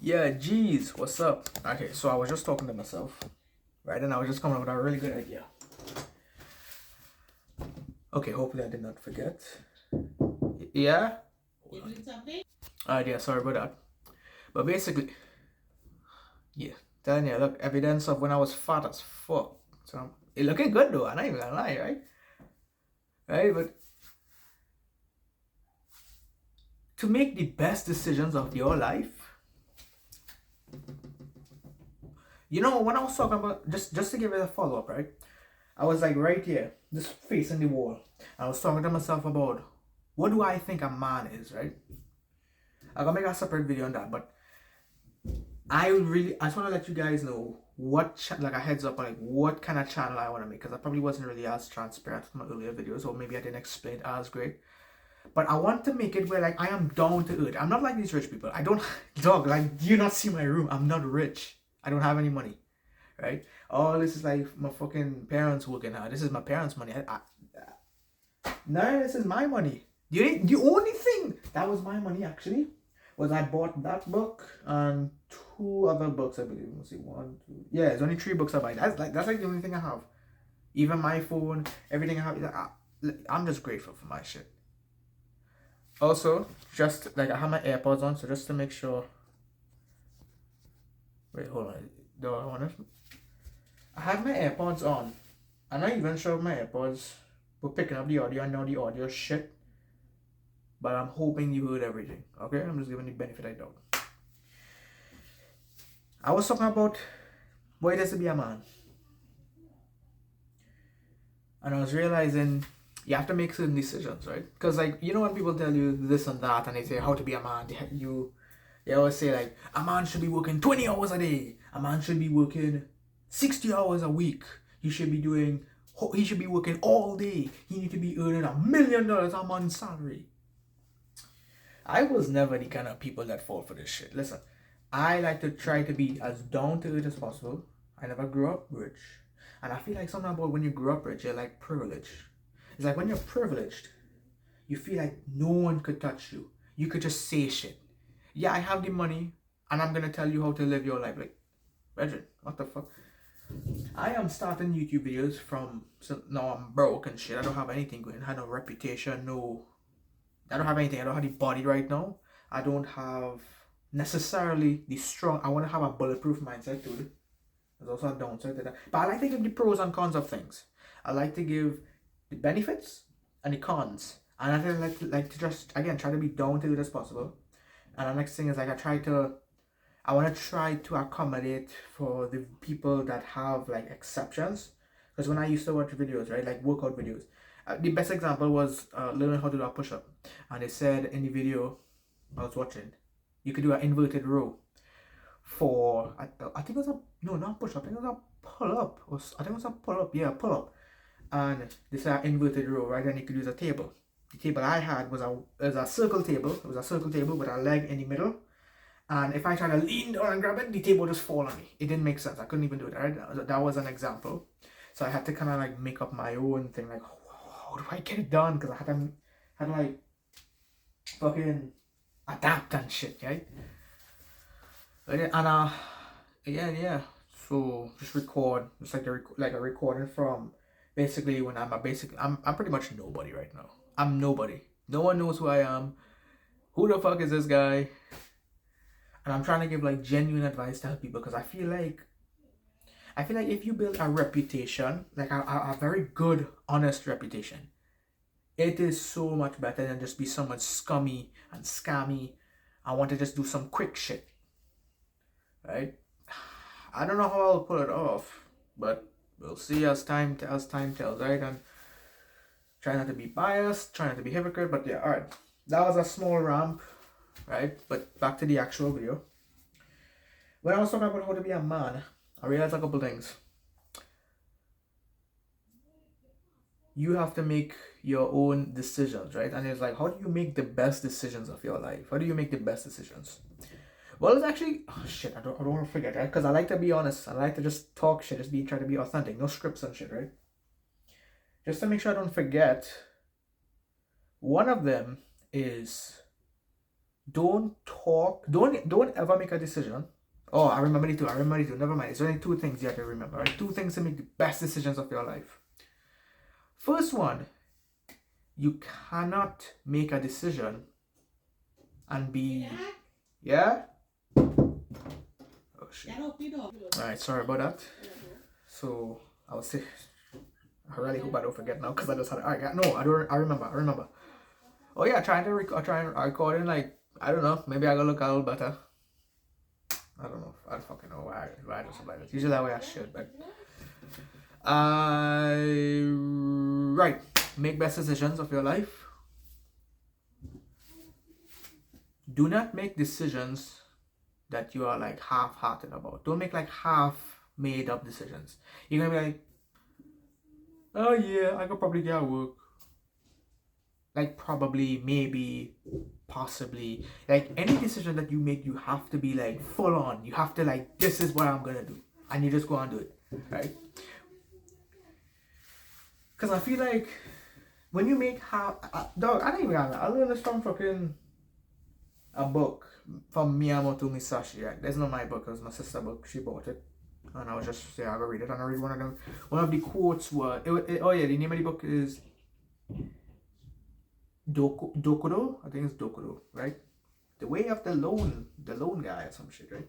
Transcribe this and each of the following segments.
Yeah, geez, what's up? Okay, so I was just talking to myself, right? And I was just coming up with a really good idea. Okay, hopefully I did not forget. Yeah? You doing something? Yeah, sorry about that. But basically, yeah, telling you, look, evidence of when I was fat as fuck. So, it looking good though, I'm not even gonna lie, right? Right, but to make the best decisions of your life, you know, when I was talking about, just to give it a follow-up, right? I was like right here, just facing the wall. I was talking to myself about what do I think a man is, right? I'm gonna make a separate video on that, but I just want to let you guys know like a heads up on like what kind of channel I want to make, because I probably wasn't really as transparent with my earlier videos, or maybe I didn't explain it as great. But I want to make it where like I am down to earth. I'm not like these rich people. I don't dog like, do you not see my room? I'm not rich. I don't have any money, right? Oh, this is like my fucking parents working out. This is my parents' money. No, this is my money. The only thing that was my money actually was I bought that book and two other books, I believe. Let's see, one, two. Yeah, it's only 3 books I buy. That's like the only thing I have. Even my phone, everything I have. I'm just grateful for my shit. Also, just like I have my AirPods on, so just to make sure. Wait, hold on. Do I want to? I have my AirPods on. I'm not even sure if my AirPods were picking up the audio. I know the audio shit. But I'm hoping you heard everything. Okay? I'm just giving the benefit of the doubt. I was talking about what it is to be a man. And I was realizing you have to make certain decisions, right? Because like, you know, when people tell you this and that and they say how to be a man, they always say like, a man should be working 20 hours a day. A man should be working 60 hours a week. He should be working all day. He need to be earning $1 million a month salary. I was never the kind of people that fall for this shit. Listen, I like to try to be as down to earth as possible. I never grew up rich. And I feel like something about when you grow up rich, you're like privileged. It's like when you're privileged, you feel like no one could touch you. You could just say shit. Yeah, I have the money, and I'm gonna tell you how to live your life. Like, Regin, what the fuck? I am starting YouTube videos so now I'm broke and shit. I don't have anything going. I have no reputation, I don't have anything. I don't have the body right now. I don't have necessarily the strong. I want to have a bulletproof mindset to it. There's also a downside to that. But I like to give the pros and cons of things. I like to give the benefits and the cons. And I like to just, again, try to be down to it as possible. And the next thing is like I want to try to accommodate for the people that have like exceptions. Because when I used to watch videos, right, like workout videos, the best example was learning how to do a push-up. And they said in the video I was watching, you could do an inverted row for, I think it was no, not push-up, I think it was a pull-up. I think it was a pull-up, yeah, pull-up. And they said an inverted row, right, and you could use a table. The table I had was a circle table. It was a circle table with a leg in the middle. And if I tried to lean down and grab it, the table would just fall on me. It didn't make sense. I couldn't even do it, right? That was an example. So I had to kind of like make up my own thing, like, how do I get it done? Because I had to like fucking adapt and shit, right? And yeah. So just record, just like a recording from basically when I'm I'm pretty much nobody right now. I'm nobody. No one knows who I am. Who the fuck is this guy? And I'm trying to give like genuine advice to help people, because I feel like if you build a reputation, like a very good, honest reputation, it is so much better than just be someone scummy and scammy. I want to just do some quick shit, right? I don't know how I'll pull it off, but we'll see as time tells, right? And try not to be biased, try not to be hypocrite, but yeah, alright. That was a small ramp, right? But back to the actual video. When I was talking about how to be a man, I realized a couple things. You have to make your own decisions, right? And it's like, how do you make the best decisions of your life? How do you make the best decisions? Well, it's actually, oh shit, I don't want to forget, right? Because I like to be honest. I like to just talk shit, try to be authentic. No scripts and shit, right? Just to make sure I don't forget, one of them is Don't ever make a decision. Oh, I remember the two. Never mind. It's only two things you have to remember, right? Two things to make the best decisions of your life. First one, you cannot make a decision and be, yeah? Oh shit. Alright, sorry about that. So I would say, I really hope I don't forget now because I just had. Alright, no, I remember. Oh yeah, trying to recording like, I don't know, maybe I gotta look a little better. I don't know. I don't fucking know why I do something like that. Usually that way I should, but right. Make best decisions of your life. Do not make decisions that you are like half-hearted about. Don't make like half-made up decisions. You're gonna be like, oh yeah, I could probably get work. Like probably, maybe, possibly. Like any decision that you make, you have to be like full on. You have to like, this is what I'm gonna do, and you just go and do it, right? Because I feel like when you make dog, I don't even know. I learned this from fucking a book from Miyamoto Musashi. Right? That's not my book. It was my sister's book. She bought it, and I was just I go read it. And I read one of them. One of the quotes were, oh yeah, the name of the book is Dokuro. I think it's Dokuro, right? The way of the lone guy or some shit, right?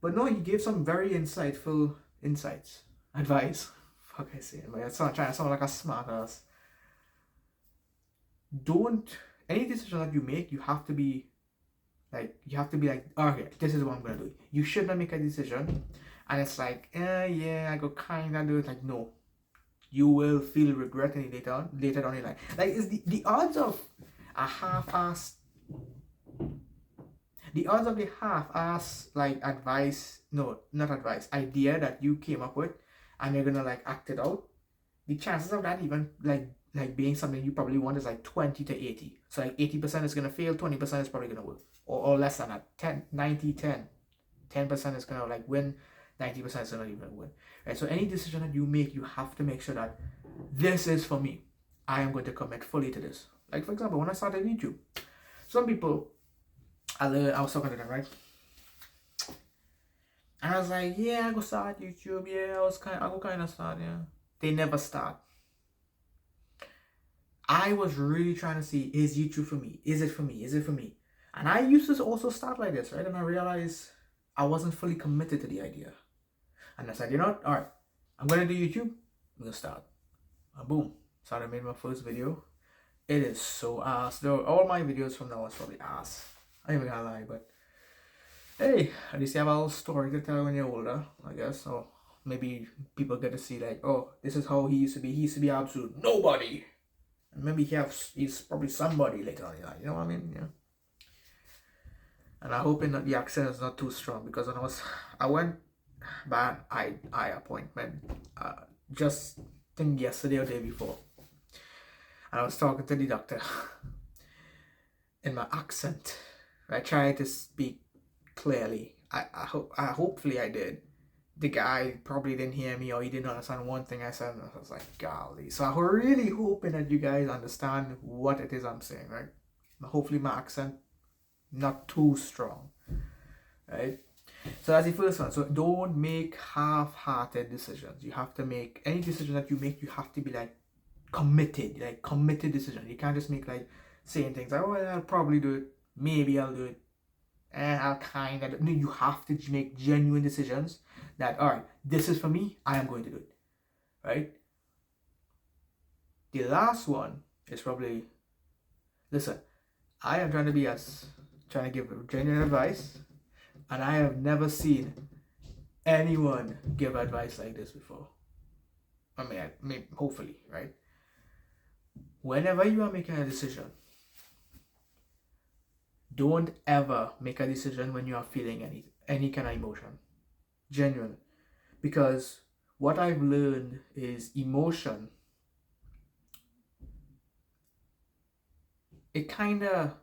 But no, he gave some very insightful advice. Fuck, I say it, but it's not trying to sound like a smart ass. Any decision that you make, you have to be like, okay, this is what I'm gonna do. You should not make a decision and it's like, yeah, I go kinda do it. Like, no, you will feel regret later on in life. Like, is the odds of a half-ass like idea that you came up with and you're gonna like act it out, the chances of that even like being something you probably want is like 20 to 80. So like 80% is gonna fail, 20% is probably gonna work, or less than that. 10% is gonna like win, 90% is gonna even win, right? So any decision that you make, you have to make sure that this is for me. I am going to commit fully to this. Like for example, when I started YouTube, some people, I was talking to them, right? And I was like, yeah, I go start YouTube. Yeah, I go kind of start. Yeah, they never start. I was really trying to see, is YouTube for me? Is it for me? Is it for me? And I used to also start like this, right? And I realized I wasn't fully committed to the idea. And I said, you know what? All right, I'm going to do YouTube. I'm going to start. And boom. So I made my first video. It is so ass. Though all my videos from now on is probably ass. I ain't even gonna lie, but hey, at least you have a little story to tell when you're older, I guess. So maybe people get to see like, oh, this is how he used to be. He used to be absolute nobody. And maybe he's probably somebody later on in life. You know what I mean? Yeah. And I hope that the accent is not too strong, because when I went by an eye appointment just think yesterday or day before, and I was talking to the doctor in my accent. I tried to speak clearly. Hopefully I did. The guy probably didn't hear me, or he didn't understand one thing I said, and I was like, golly. So I'm really hoping that you guys understand what it is I'm saying, right? Hopefully my accent not too strong, right? So that's the first one. So don't make half-hearted decisions. You have to make, any decision that you make, you have to be like committed decision. You can't just make like saying things like, oh, I'll probably do it, maybe I'll do it, and I'll kind of. No, you have to make genuine decisions that, all right, this is for me, I am going to do it, right? The last one is probably, listen, I am trying to give genuine advice, and I have never seen anyone give advice like this before. I mean, hopefully, right? Whenever you are making a decision, don't ever make a decision when you are feeling any kind of emotion. Genuine. Because what I've learned is emotion, it kind of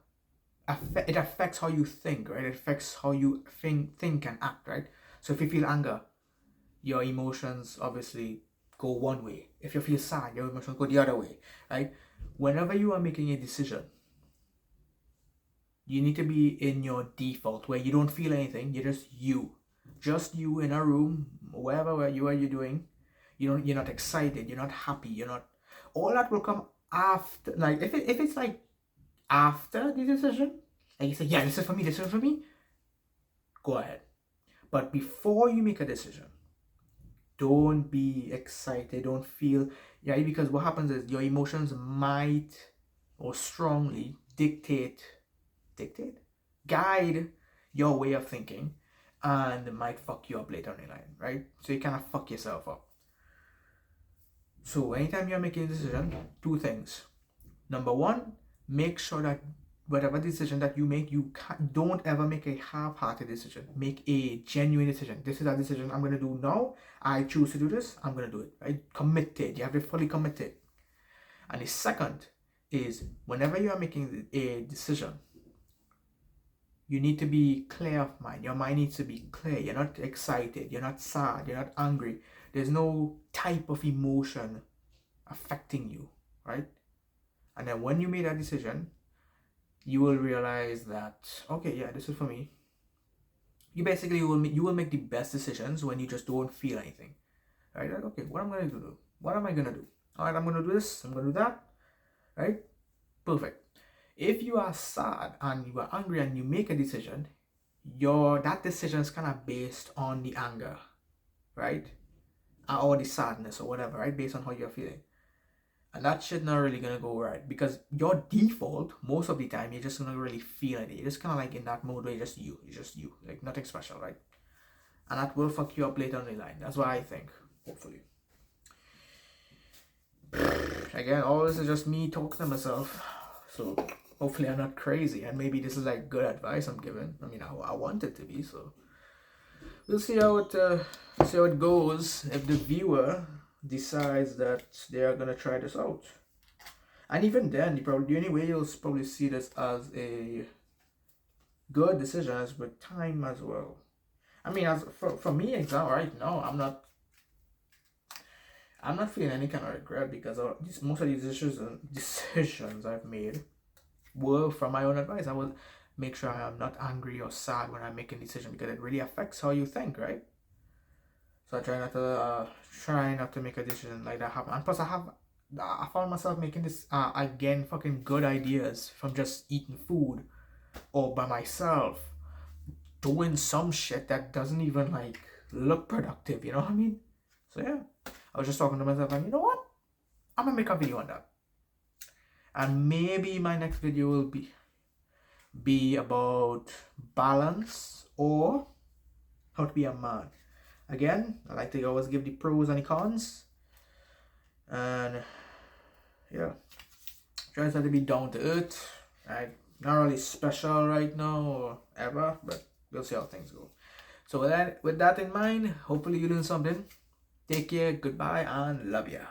it affects how you think, right? It affects how you think and act, right? So if you feel anger, your emotions obviously go one way. If you feel sad, your emotions go the other way, right? Whenever you are making a decision, You need to be in your default where you don't feel anything. You're just you in a room, wherever you are. You doing. You're not excited. You're not happy. You're not. All that will come after. Like if it's like after the decision, and you say, yeah, this is for me. This is for me. Go ahead. But before you make a decision, don't be excited. Don't feel, yeah, because what happens is your emotions might or strongly guide your way of thinking, and might fuck you up later on the line, right? So you kind of fuck yourself up. So anytime you're making a decision, two things. Number one, make sure that whatever decision that you make, don't ever make a half-hearted decision. Make a genuine decision. This is a decision I'm going to do now. I choose to do this. I'm going to do it. Right? Committed. You have to be fully committed. And the second is, whenever you are making a decision, you need to be clear of mind. Your mind needs to be clear. You're not excited. You're not sad. You're not angry. There's no type of emotion affecting you, right? And then when you made that decision, you will realize that, okay, yeah, this is for me. You basically will make the best decisions when you just don't feel anything, right? Like, okay, what am I going to do? What am I going to do? All right, I'm going to do this. I'm going to do that, right? Perfect. If you are sad and you are angry and you make a decision, that decision is kind of based on the anger, right? Or the sadness or whatever, right? Based on how you're feeling. And that shit not really gonna go right, because your default, most of the time, you're just gonna really feel it. You're just kind of like in that mode where you're just you, like nothing special, right? And that will fuck you up later on the line. That's what I think, hopefully. Again, all this is just me talking to myself. So hopefully I'm not crazy, and maybe this is like good advice I'm giving. I mean, I want it to be, so we'll see how it goes if the viewer decides that they are gonna try this out. And even then, the only way you'll probably see this as a good decision is with time as well. I mean, as for me, example right now, I'm not feeling any kind of regret, because most of these decisions I've made were from my own advice. I will make sure I'm not angry or sad when I'm making a decision, because it really affects how you think, right? So I try not to make a decision like that happen. And plus, I found myself making this again fucking good ideas from just eating food or by myself, doing some shit that doesn't even like look productive. You know what I mean? So yeah, I was just talking to myself, and you know what? I'm gonna make a video on that, and maybe my next video will be about balance or how to be a man. Again, I like to always give the pros and the cons, and yeah, try to be down to earth. Right? Not really special right now or ever, but we'll see how things go. So with that in mind, hopefully you learned something. Take care, goodbye, and love ya.